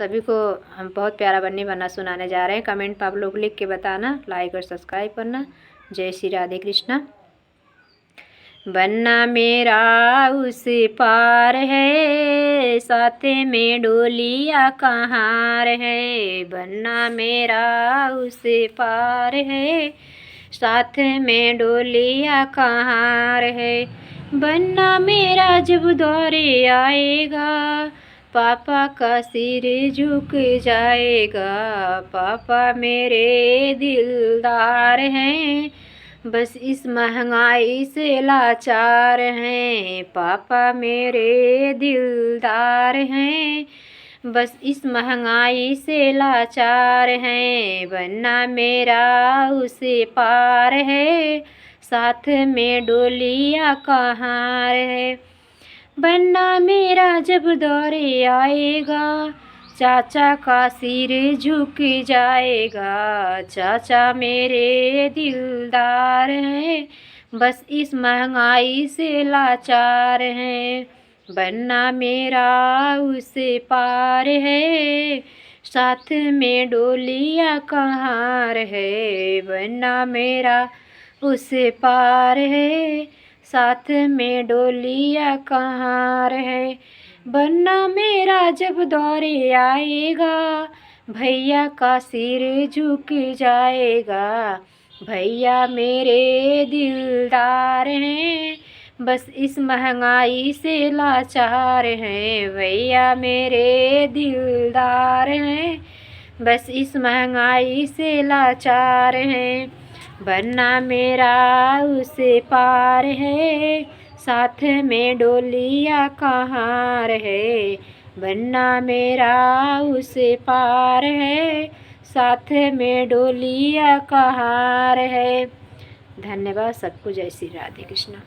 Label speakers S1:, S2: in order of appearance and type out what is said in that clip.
S1: सभी को हम बहुत प्यारा बन्नी बना सुनाने जा रहे हैं। कमेंट पर आप लोग लिख के बताना, लाइक और सब्सक्राइब करना। जय श्री राधे कृष्णा। बन्ना मेरा उस पार है, साथ में डोलिया कहाँ है। बन्ना मेरा उस पार है, साथ में डोलिया कहाँ है। बन्ना मेरा जब दौरे आएगा, पापा का सिर झुक जाएगा। पापा मेरे दिलदार हैं, बस इस महंगाई से लाचार हैं। पापा मेरे दिलदार हैं, बस इस महंगाई से लाचार हैं। बन्ना मेरा उसे पार है, साथ में डोलिया कहाँ है। बन्ना मेरा जब दौरे आएगा, चाचा का सिर झुक जाएगा। चाचा मेरे दिलदार हैं, बस इस महंगाई से लाचार हैं। बन्ना मेरा उस पार है, साथ में डोलिया कहाँ है। बन्ना मेरा उस पार है, साथ में डोलिया कहाँ है। बन्ना मेरा जब दौरे आएगा, भैया का सिर झुक जाएगा। भैया मेरे दिलदार हैं, बस इस महंगाई से लाचार हैं। भैया मेरे दिलदार हैं, बस इस महंगाई से लाचार हैं। बन्ना मेरा उसे पार है, साथ में डोलिया कहाँ है। बन्ना मेरा उसे पार है, साथ में डोलिया कहाँ है। धन्यवाद सबको। जय श्री राधे कृष्णा।